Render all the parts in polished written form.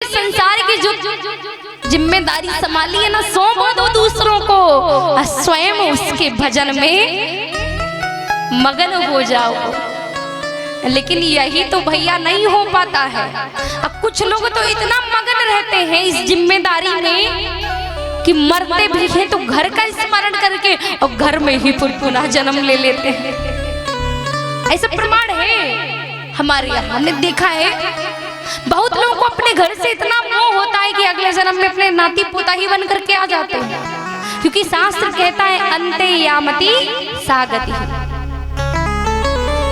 संसार की जो जिम्मेदारी संभाली है ना, सौंप दो दूसरों को और स्वयं उसके भजन में मगन हो जाओ। लेकिन यही तो भैया नहीं हो पाता है। अब कुछ लोग तो इतना मगन रहते हैं इस जिम्मेदारी में कि मरते भी हैं तो घर का स्मरण करके और घर में ही पुनः जन्म ले लेते हैं। ऐसा प्रमाण है हमारे यहाँ, हमने देखा है। बहुत लोगों को अपने घर से इतना मोह होता है कि अगले जन्म में अपने नाती पोता ही बन करके आ जाते हैं, क्योंकि शास्त्र कहता है अंते यामति सागति।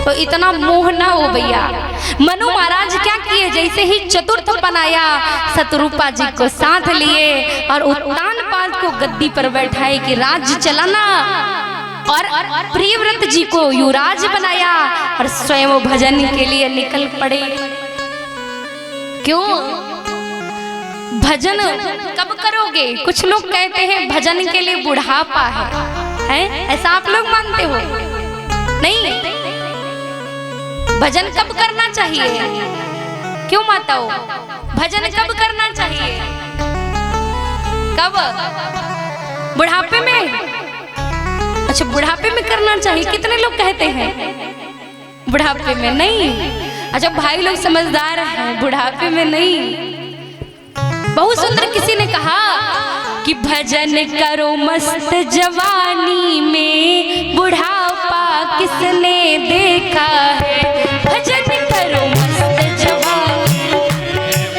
तो इतना मोह ना हो भैया। मनु महाराज क्या किए, जैसे ही चतुर्थ बनाया शतरूपा जी को साथ लिए और उत्तानपाद को गद्दी पर बैठाए कि राज्य चलाना, और प्रियव्रत जी को युवराज बनाया और स्वयं भजन के लिए निकल पड़े। क्यों? भजन कब करोगे? कुछ लोग कहते हैं भजन के लिए बुढ़ापा है, ऐसा आप लोग मानते हो? नहीं, भजन कब करना चाहिए? क्यों माताओ, भजन कब करना चाहिए? कब? बुढ़ापे में? अच्छा, बुढ़ापे में करना चाहिए। कितने लोग कहते हैं बुढ़ापे में नहीं? अच्छा, भाई लोग समझदार हैं, बुढ़ापे में नहीं। बहुत सुंदर किसी ने कहा कि भजन करो मस्त जवानी में, बुढ़ापा किसने देखा है। भजन करो मस्त जवानी,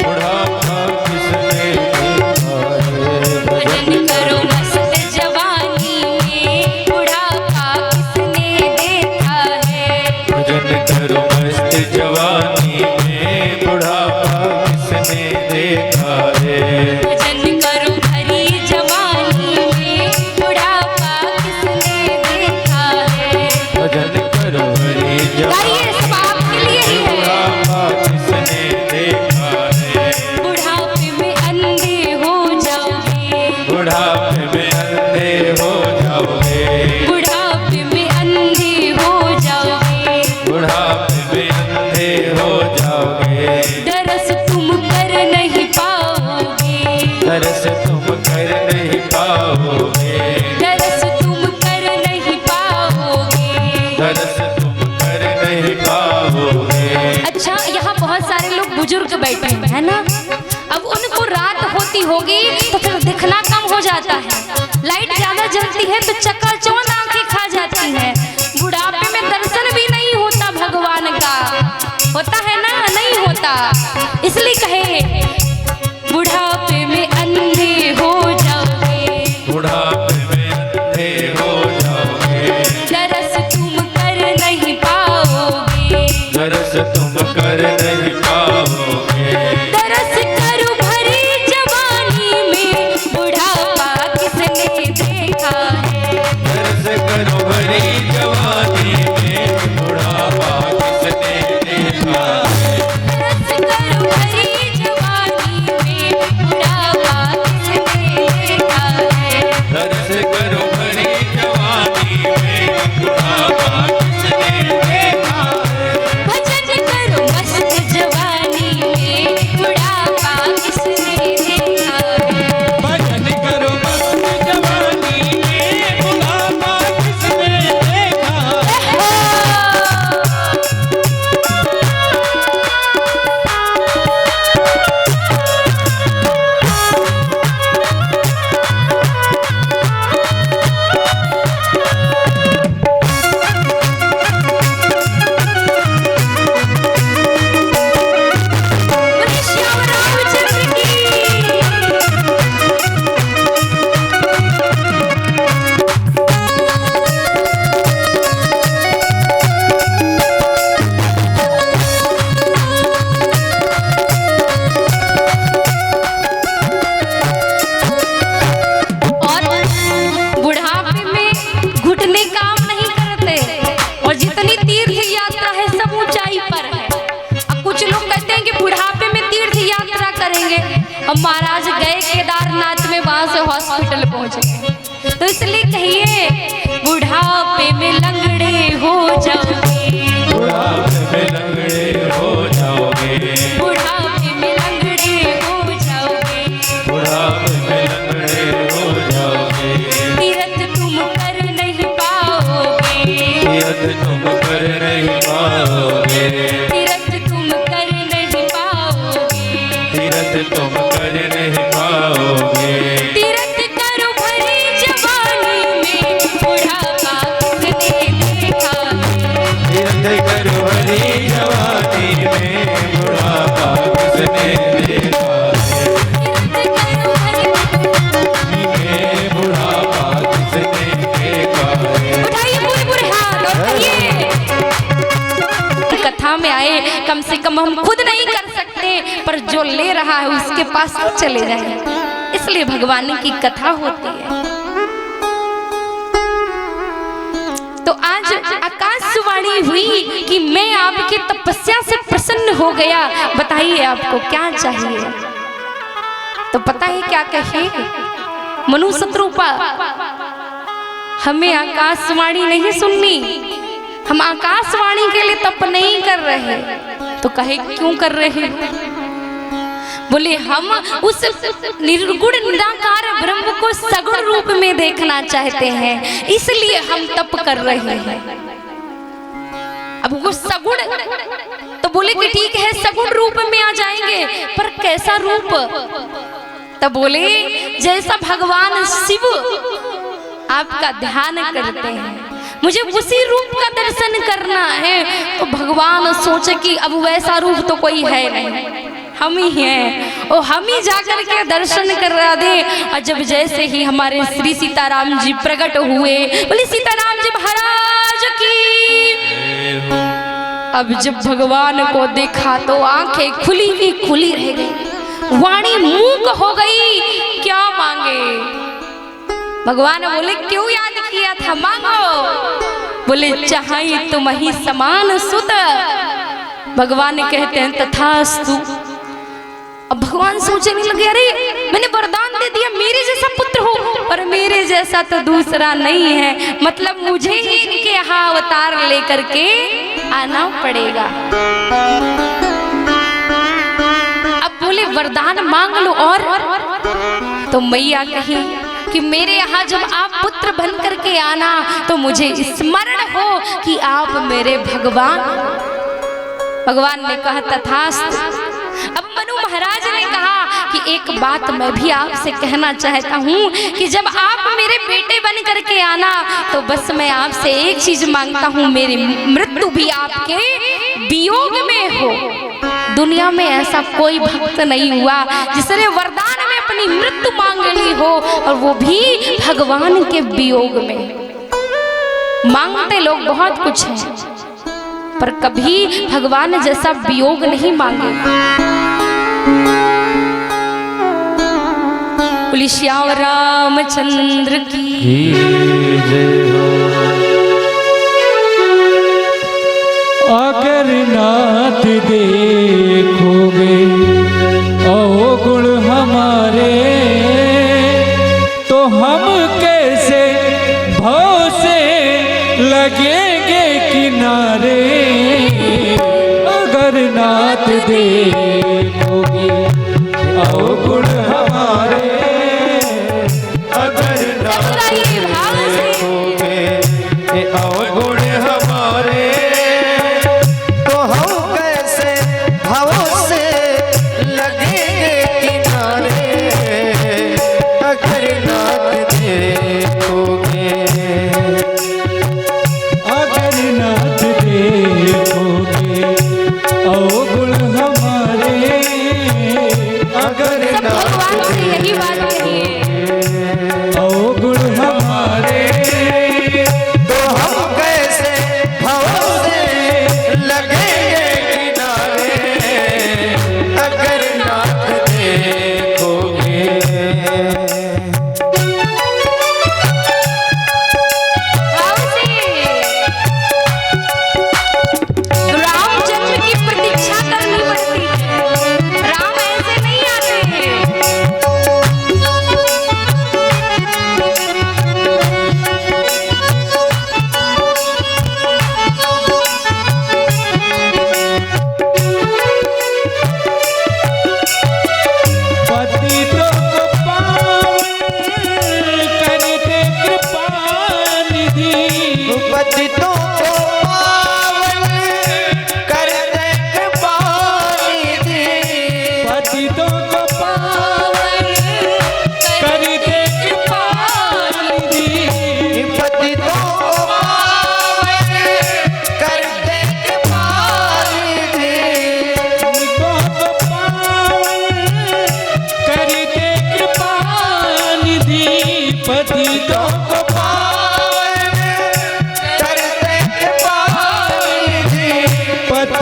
बुढ़ापा किसने देखा है। भजन करो मस्त जवानी में, बुढ़ापा किसने देखा है। भजन करो मस्त जवानी में, बुढ़ापा किसने देखा है। भजन करो भरी जवानी में, बुढ़ापा किसने देखा है। भजन करो हरी गाइए, सब आपके लिए ही है। बुढ़ापा किसने देखा है। बुढ़ापे में अंधे हो जाओगे, बुढ़ापे में अंधे हो जाओगे। बुढ़ापे में अंधे हो जाओगे। बुढ़ापे में अंधे हो जाओगे। दरस तुम कर नहीं पाओगे, दरस तुम कर नहीं पाओगे। दरस तुम कर नहीं पाओगे। दरस तुम कर नहीं पाओगे। अच्छा, यहाँ बहुत सारे लोग बुजुर्ग बैठे हैं, है ना? अब उनको रात होती होगी तो फिर दिखना कम हो जाता है, लाइट ज्यादा जलती है तो चकाचौंध आंखें खा जाती हैं। बुढ़ापे में दर्शन भी नहीं होता भगवान का, होता है ना? नहीं होता। इसलिए कहे बुढ़ापे में अंधे हो जाओगे। बुढ़ापे में अंधे हो जाओगे। दरस तुम कर नहीं पाओगे। दरस तुम कर नहीं पाओगे। दरस करो भरी जवानी में, बुढ़ापा किसने देखा है। दरस करो भरी जवानी में, बुढ़ापा किसने देखा है। दरस करो भरी जवानी में, बुढ़ापा किसने देखा है। दरस करो भरी जवानी में, बुढ़ापा किसने देखा है। भजन करो मस्त जवानी में, बुढ़ापा किसने देखा है। भजन करो मस्त जवानी में, बुढ़ापा किसने देखा है। श्याम रामचंद्र की। और बुढ़ापे में घुटने काम नहीं करते, और जितनी तीर्थ यात्रा है सब ऊंचाई पर है। अब कुछ लोग कहते हैं कि बुढ़ापे में तीर्थ यात्रा करेंगे, अब महाराज गए केदारनाथ में, वहां से हॉस्पिटल पहुंचे। तो इसलिए कहिए बुढ़ापे में लंगड़े हो जाओगे। बुढ़ापे में लंगड़े हो जाओगे। बुढ़ापे में लंगड़े हो पाओगे, तीरथ तुम कर नहीं पाओगे, तीरथ तुम कर नहीं पाओगे। तीरथ करो भरी जवानी में बुढ़ापा किसने देखा है, तीरथ करो भरी जवानी में बुढ़ापा किसने देखा है, बुढ़ापा किसने देखा है। उठाइए पूरे पूरे हाथ और कहिए, कथा में आए कम से कम हम खुद नहीं कर सकते, पर जो ले रहा है उसके पास तो चले जाए, इसलिए भगवान की कथा होती है। तो आज आकाशवाणी हुई कि मैं आपकी तपस्या से प्रसन्न हो गया, बताइए आपको क्या चाहिए। तो पता है क्या कहे मनु शत्रुपा, हमें आकाशवाणी नहीं सुननी, हम आकाशवाणी के लिए तप नहीं कर रहे। तो कहे क्यों कर रहे? बोले हम उस निर्गुण निराकार ब्रह्म को सगुण रूप में देखना चाहते हैं, इसलिए हम तप कर रहे हैं। अब वो सगुण तो बोले कि ठीक है सगुण रूप में आ जाएंगे, पर कैसा रूप? तब बोले जैसा भगवान शिव आपका ध्यान करते हैं, मुझे उसी रूप का दर्शन करना है। तो भगवान सोचे कि अब वैसा रूप तो कोई है नहीं, हम ही हैं, और हम ही जाकर के दर्शन करा दे। और जब जैसे ही हमारे श्री सीताराम जी प्रकट हुए, बोले सीताराम जी महाराज की। अब जब भगवान को देखा तो आंखें खुली ही खुली रह गई, वाणी मूक हो गई, क्या मांगे? भगवान बोले क्यों याद किया था, मांगो। बोले चाहिए तुम्हीं समान सुत। भगवान कहते हैं तथास्तु। अब भगवान सोचने लगे, अरे मैंने वरदान दे दिया मेरे जैसा पुत्र हो, पर मेरे जैसा तो दूसरा नहीं है, मतलब मुझे ही इनके यहाँ अवतार लेकर के आना पड़ेगा। अब बोले वरदान मांग लो। और तो मैया कही कि मेरे यहाँ जब आप पुत्र बन करके आना तो मुझे स्मरण हो कि आप मेरे भगवान। भगवान ने कहा तथास्तु। अब मनु महाराज ने कहा कि एक बात मैं भी आपसे कहना चाहता हूँ कि जब आप मेरे बेटे बन करके आना तो बस मैं आपसे एक चीज मांगता हूँ, मेरी मृत्यु भी आपके वियोग में हो। दुनिया में ऐसा कोई भक्त नहीं हुआ जिसने वरदान में अपनी मृत्यु मांग ली हो, और वो भी भगवान के वियोग में। मांगते लोग बहुत कुछ है, पर कभी भगवान जैसा वियोग नहीं मांगे। बोले श्याम रामचंद्र की जय हो। अगर नाथ देखोगे अवगुण हमारे, तो हम कैसे भाव से लगेंगे किनारे। अगर नाथ देखोगे अवगुण हमारे, अगर नाथ देखोगे ये अवगुण हमारे, तो हम कैसे भावों से लगेंगे किनारे। अगर नाथ देखोगे, अगर नाथ देखोगे अवगुण हमारे,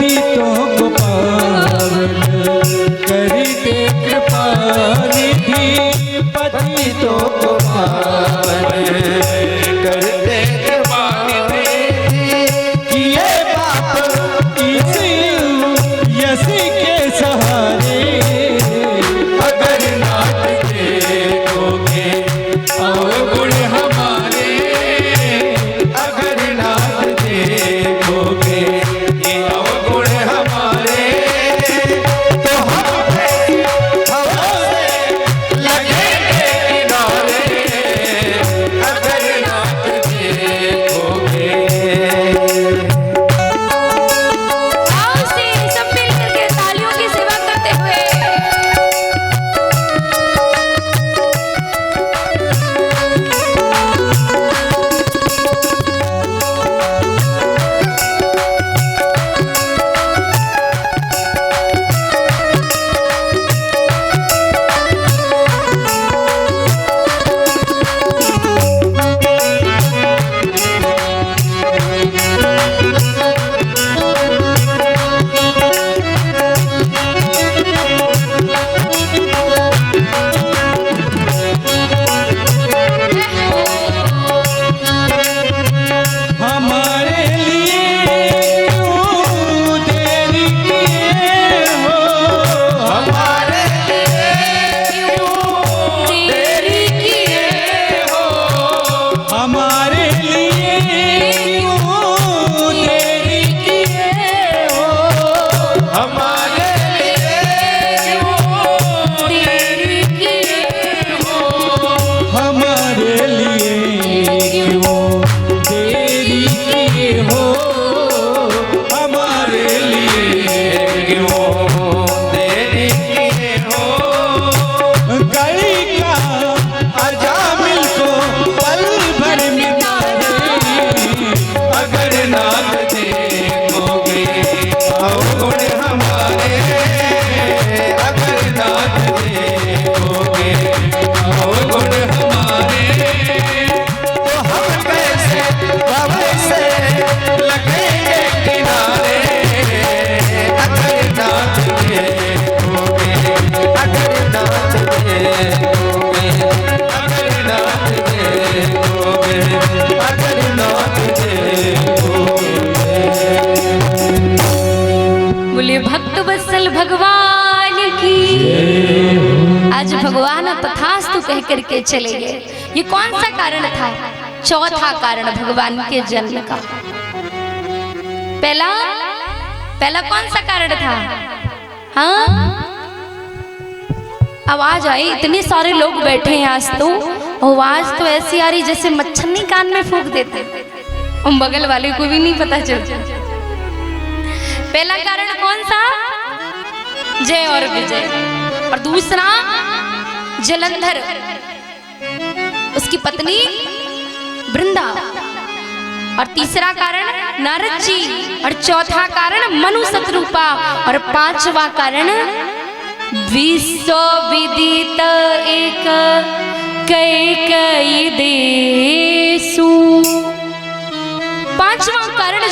पतितों को पावन करी दे कृपा निधि। पतितों को पावन कर दे कृपा निधि। किए पाप इसी यसी के सहारे अगर नाथ देखोगे अवगुण हमारे। अगर नाथ देखोगे ये अवगुण हमारे तो हम से लगेंगे किनारे। अगर नाथ देखोगे आओ से सब मिल करके तालियों की सेवा करते हुए हमारे लिए क्यों देरी किए हो। हमारे देरी किए हो हमारे लिए क्यों देरी किए हो। हमारे देरी किए हमारे लिए क्यों देरी किए हो। हमारे लिए क्यों देरी किए हो। गली का अजामिल को पल भर मिटा दे। अगर नाथ देखोगे अवगुण हमारे। अगर नाथ देखोगे अवगुण हमारे तो हम कैसे से लगेंगे किनारे। अगर नाथ देखोगे अगर नाथ देखोगे अगर नाथ देखोगे अगर नाथ देखोगे। बोले भक्त वत्सल भगवान की। आज भगवान तथास्तु कह करके चले गए। ये कौन सा कारण था? चौथा कारण भगवान के जन्म का। पहला कौन सा कारण था? हाँ, आवाज आई, इतने सारे लोग बैठे हैं आज तो आवाज तो ऐसी आ रही जैसे मच्छरनी कान में फूंक देते और बगल वाले को भी नहीं पता चलता। पहला कारण कौन सा? जय और विजय। और दूसरा जलंधर, उसकी पत्नी वृंदा। और तीसरा कारण नारद जी। और चौथा कारण मनु शत्रुपा। और पांचवा कारण विश्व विदित एक कैकेयी देशु। पांचवा कारण जो